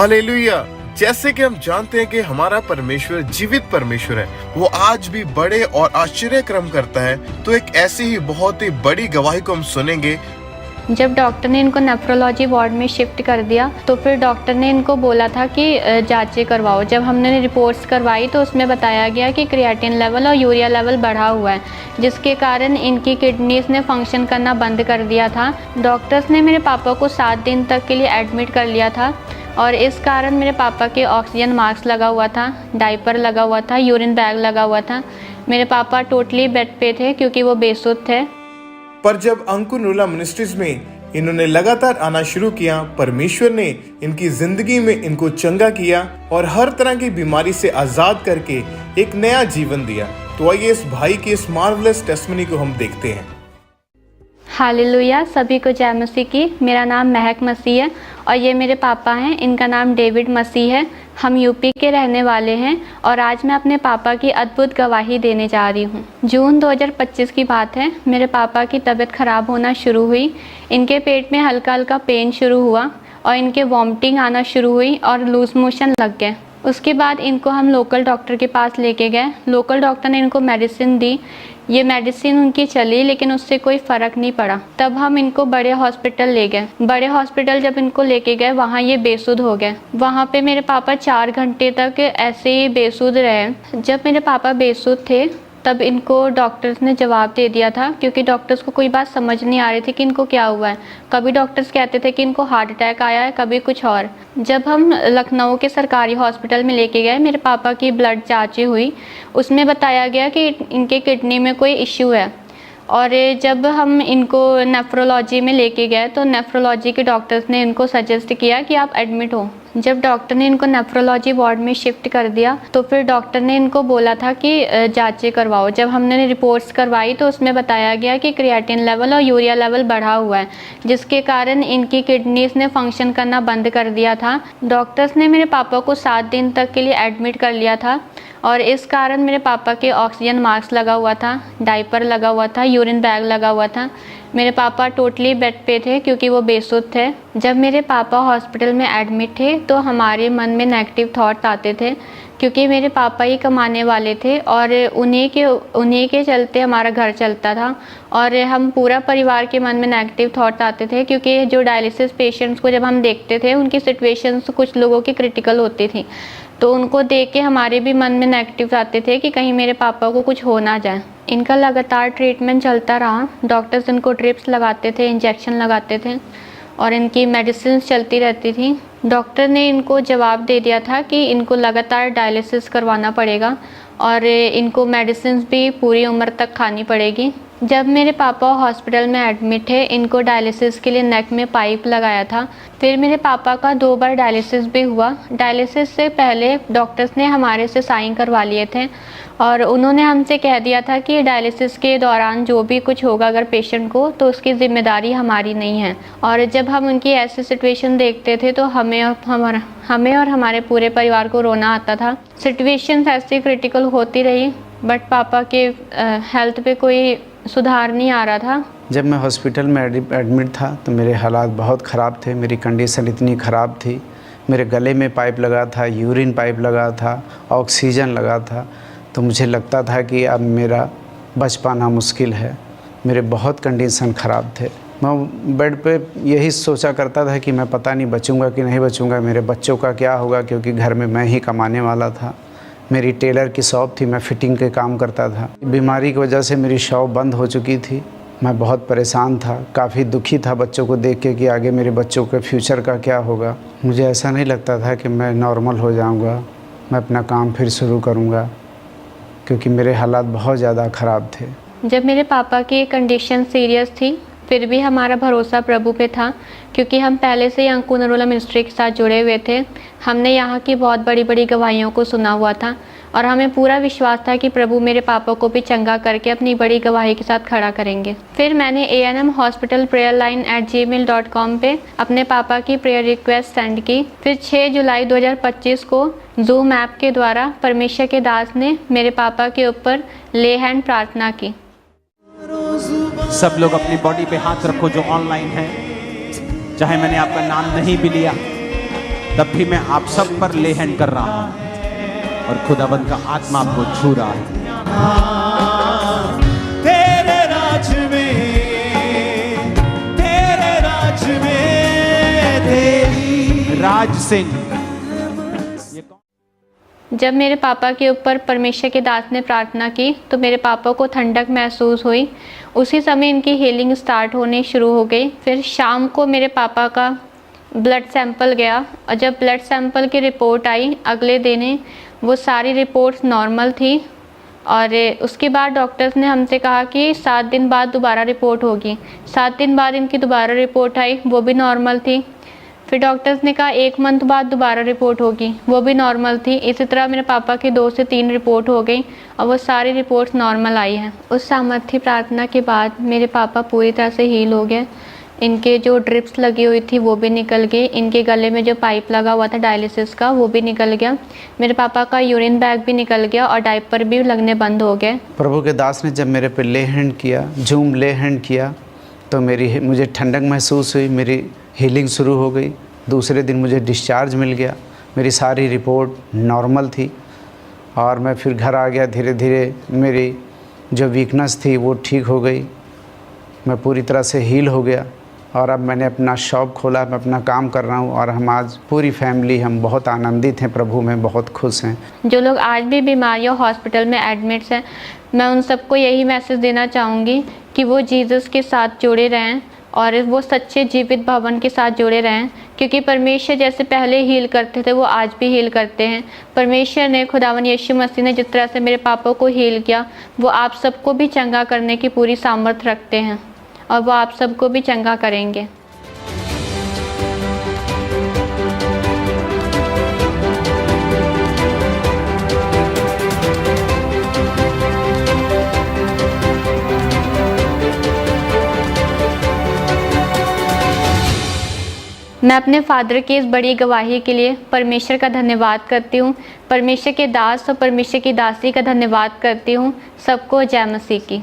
Hallelujah. जैसे कि हम जानते हैं कि हमारा परमेश्वर जीवित परमेश्वर है, वो आज भी बड़े और आश्चर्य कर्म करता है। तो एक ऐसी ही बहुत ही बड़ी गवाही को हम सुनेंगे। जब डॉक्टर ने इनको नेफ्रोलॉजी वार्ड में शिफ्ट कर दिया तो फिर डॉक्टर ने इनको बोला था कि जांचें करवाओ। जब हमने रिपोर्ट्स करवाई तो उसमें बताया गया कि क्रिएटिन लेवल और यूरिया लेवल बढ़ा हुआ है, जिसके कारण इनकी किडनीज ने फंक्शन करना बंद कर दिया था। डॉक्टर्स ने मेरे पापा को 7 दिन तक के लिए एडमिट कर लिया था और इस कारण मेरे पापा के ऑक्सीजन मास्क लगा हुआ था, डायपर लगा हुआ था, यूरिन बैग लगा हुआ था। मेरे पापा टोटली बेड पे थे क्योंकि वो बेसुध थे। पर जब अंकुर नूला मिनिस्ट्रीज में इन्होंने लगातार आना शुरू किया, परमेश्वर ने इनकी जिंदगी में इनको चंगा किया और हर तरह की बीमारी से आजाद करके एक नया जीवन दिया। तो आइए इस भाई की इस मार्वलस टेस्टिमनी को हम देखते हैं। हालेलुया, सभी को जय मसीह की। मेरा नाम महक मसीह है और ये मेरे पापा हैं, इनका नाम डेविड मसीह है। हम यूपी के रहने वाले हैं और आज मैं अपने पापा की अद्भुत गवाही देने जा रही हूँ। जून 2025 की बात है। मेरे पापा की तबीयत ख़राब होना शुरू हुई। इनके पेट में हल्का हल्का पेन शुरू हुआ और इनके वॉमिटिंग आना शुरू हुई और लूज मोशन लग गए। उसके बाद इनको हम लोकल डॉक्टर के पास लेके गए। लोकल डॉक्टर ने इनको मेडिसिन दी। ये मेडिसिन उनकी चली लेकिन उससे कोई फ़र्क नहीं पड़ा। तब हम इनको बड़े हॉस्पिटल ले गए। बड़े हॉस्पिटल जब इनको लेके गए वहाँ ये बेसुध हो गए। वहाँ पे मेरे पापा 4 घंटे तक ऐसे ही बेसुध रहे। जब मेरे पापा बेसुध थे तब इनको डॉक्टर्स ने जवाब दे दिया था, क्योंकि डॉक्टर्स को कोई बात समझ नहीं आ रही थी कि इनको क्या हुआ है। कभी डॉक्टर्स कहते थे कि इनको हार्ट अटैक आया है, कभी कुछ और। जब हम लखनऊ के सरकारी हॉस्पिटल में लेके गए, मेरे पापा की ब्लड जांचें हुई। उसमें बताया गया कि इनके किडनी में कोई इश्यू है। और जब हम इनको नेफ्रोलॉजी में लेके गए तो नेफ्रोलॉजी के डॉक्टर्स ने इनको सजेस्ट किया कि आप एडमिट हो। जब डॉक्टर ने इनको नेफ्रोलॉजी वार्ड में शिफ्ट कर दिया तो फिर डॉक्टर ने इनको बोला था कि जांचें करवाओ। जब हमने रिपोर्ट्स करवाई तो उसमें बताया गया कि क्रिएटिन लेवल और यूरिया लेवल बढ़ा हुआ है, जिसके कारण इनकी किडनीज ने फंक्शन करना बंद कर दिया था। डॉक्टर्स ने मेरे पापा को 7 दिन तक के लिए एडमिट कर लिया था और इस कारण मेरे पापा के ऑक्सीजन मास्क लगा हुआ था, डायपर लगा हुआ था, यूरिन बैग लगा हुआ था। मेरे पापा टोटली बेड पे थे क्योंकि वो बेसुध थे। जब मेरे पापा हॉस्पिटल में एडमिट थे तो हमारे मन में नेगेटिव थॉट्स आते थे, क्योंकि मेरे पापा ही कमाने वाले थे और उन्हीं के चलते हमारा घर चलता था। और हम पूरा परिवार के मन में नेगेटिव थॉट्स आते थे, क्योंकि जो डायलिसिस पेशेंट्स को जब हम देखते थे उनकी सिचुएशंस कुछ लोगों की क्रिटिकल होती थी, तो उनको देख के हमारे भी मन में नेगेटिव आते थे कि कहीं मेरे पापा को कुछ हो ना जाए। इनका लगातार ट्रीटमेंट चलता रहा। डॉक्टर्स इनको ड्रिप्स लगाते थे, इंजेक्शन लगाते थे और इनकी मेडिसिन चलती रहती थी। डॉक्टर ने इनको जवाब दे दिया था कि इनको लगातार डायलिसिस करवाना पड़ेगा और इनको मेडिसिन भी पूरी उम्र तक खानी पड़ेगी। जब मेरे पापा हॉस्पिटल में एडमिट थे, इनको डायलिसिस के लिए नेक में पाइप लगाया था। फिर मेरे पापा का 2 बार डायलिसिस भी हुआ। डायलिसिस से पहले डॉक्टर्स ने हमारे से साइन करवा लिए थे और उन्होंने हमसे कह दिया था कि डायलिसिस के दौरान जो भी कुछ होगा अगर पेशेंट को, तो उसकी ज़िम्मेदारी हमारी नहीं है। और जब हम उनकी ऐसी सिचुएशन देखते थे तो हमें और हमारे पूरे परिवार को रोना आता था। सिचुएशन ऐसी क्रिटिकल होती रही, बट पापा के हेल्थ पे कोई सुधार नहीं आ रहा था। जब मैं हॉस्पिटल में एडमिट था तो मेरे हालात बहुत ख़राब थे। मेरी कंडीशन इतनी ख़राब थी, मेरे गले में पाइप लगा था, यूरिन पाइप लगा था, ऑक्सीजन लगा था। तो मुझे लगता था कि अब मेरा बच पाना मुश्किल है। मेरे बहुत कंडीशन ख़राब थे। मैं बेड पे यही सोचा करता था कि मैं पता नहीं बचूंगा कि नहीं बचूंगा, मेरे बच्चों का क्या होगा, क्योंकि घर में मैं ही कमाने वाला था। मेरी टेलर की शॉप थी, मैं फिटिंग के काम करता था। बीमारी की वजह से मेरी शॉप बंद हो चुकी थी। मैं बहुत परेशान था, काफ़ी दुखी था बच्चों को देख के कि आगे मेरे बच्चों के फ्यूचर का क्या होगा। मुझे ऐसा नहीं लगता था कि मैं नॉर्मल हो जाऊंगा, मैं अपना काम फिर शुरू करूंगा, क्योंकि मेरे हालात बहुत ज़्यादा ख़राब थे। जब मेरे पापा की कंडीशन सीरियस थी, फिर भी हमारा भरोसा प्रभु पे था, क्योंकि हम पहले से ही अंकुर नूला मिनिस्ट्री के साथ जुड़े हुए थे। हमने यहाँ की बहुत बड़ी बड़ी गवाहियों को सुना हुआ था और हमें पूरा विश्वास था कि प्रभु मेरे पापा को भी चंगा करके अपनी बड़ी गवाही के साथ खड़ा करेंगे। फिर मैंने ANM Hospital Prayer Line @gmail.com पे अपने पापा की प्रेयर रिक्वेस्ट सेंड की। फिर 6 जुलाई 2025 को जूम ऐप के द्वारा परमेश्वर के दास ने मेरे पापा के ऊपर ले हैंड प्रार्थना की। सब लोग अपनी बॉडी पे हाथ रखो जो ऑनलाइन है। चाहे मैंने आपका नाम नहीं भी लिया तब भी मैं आप सब पर ले हैंड कर रहा हूं और खुदाबंद का आत्मा आपको छू रहा है। तेरे राज में तेरी राज सिंह। जब मेरे पापा के ऊपर परमेश्वर के दास ने प्रार्थना की तो मेरे पापा को ठंडक महसूस हुई। उसी समय इनकी हीलिंग स्टार्ट होनी शुरू हो गई। फिर शाम को मेरे पापा का ब्लड सैंपल गया और जब ब्लड सैंपल की रिपोर्ट आई अगले दिन ही वो सारी रिपोर्ट्स नॉर्मल थी। और उसके बाद डॉक्टर्स ने हमसे कहा कि 7 दिन बाद दोबारा रिपोर्ट होगी। 7 दिन बाद इनकी दोबारा रिपोर्ट आई, वो भी नॉर्मल थी। फिर डॉक्टर्स ने कहा 1 मंथ बाद दोबारा रिपोर्ट होगी, वो भी नॉर्मल थी। इसी तरह मेरे पापा की 2 से 3 रिपोर्ट हो गई और वो सारी रिपोर्ट्स नॉर्मल आई हैं। उस सामर्थ्य प्रार्थना के बाद मेरे पापा पूरी तरह से हील हो गए। इनके जो ड्रिप्स लगी हुई थी वो भी निकल गई। इनके गले में जो पाइप लगा हुआ था डायलिसिस का वो भी निकल गया। मेरे पापा का यूरिन बैग भी निकल गया और डायपर भी लगने बंद हो गए। प्रभु के दास ने जब मेरे पे ले हैंड किया, जूम ले हैंड किया, तो मुझे ठंडक महसूस हुई, मेरी हीलिंग शुरू हो गई। दूसरे दिन मुझे डिस्चार्ज मिल गया, मेरी सारी रिपोर्ट नॉर्मल थी और मैं फिर घर आ गया। धीरे धीरे मेरी जो वीकनेस थी वो ठीक हो गई, मैं पूरी तरह से हील हो गया और अब मैंने अपना शॉप खोला, मैं अपना काम कर रहा हूँ और हम आज पूरी फैमिली हम बहुत आनंदित हैं, प्रभु में बहुत खुश हैं। जो लोग आज भी बीमार या हॉस्पिटल में एडमिट्स हैं, मैं उन सबको यही मैसेज देना चाहूँगी कि वो जीसस के साथ जुड़े रहें और वो सच्चे जीवित भवन के साथ जुड़े रहें, क्योंकि परमेश्वर जैसे पहले हील करते थे वो आज भी हील करते हैं। परमेश्वर ने, खुदावन यीशु मसीह ने जिस तरह से मेरे पापा को हील किया वो आप सबको भी चंगा करने की पूरी सामर्थ्य रखते हैं और वो आप सबको भी चंगा करेंगे। मैं अपने फादर की इस बड़ी गवाही के लिए परमेश्वर का धन्यवाद करती हूँ। परमेश्वर के दास और परमेश्वर की दासी का धन्यवाद करती हूँ। सबको जय मसीह की।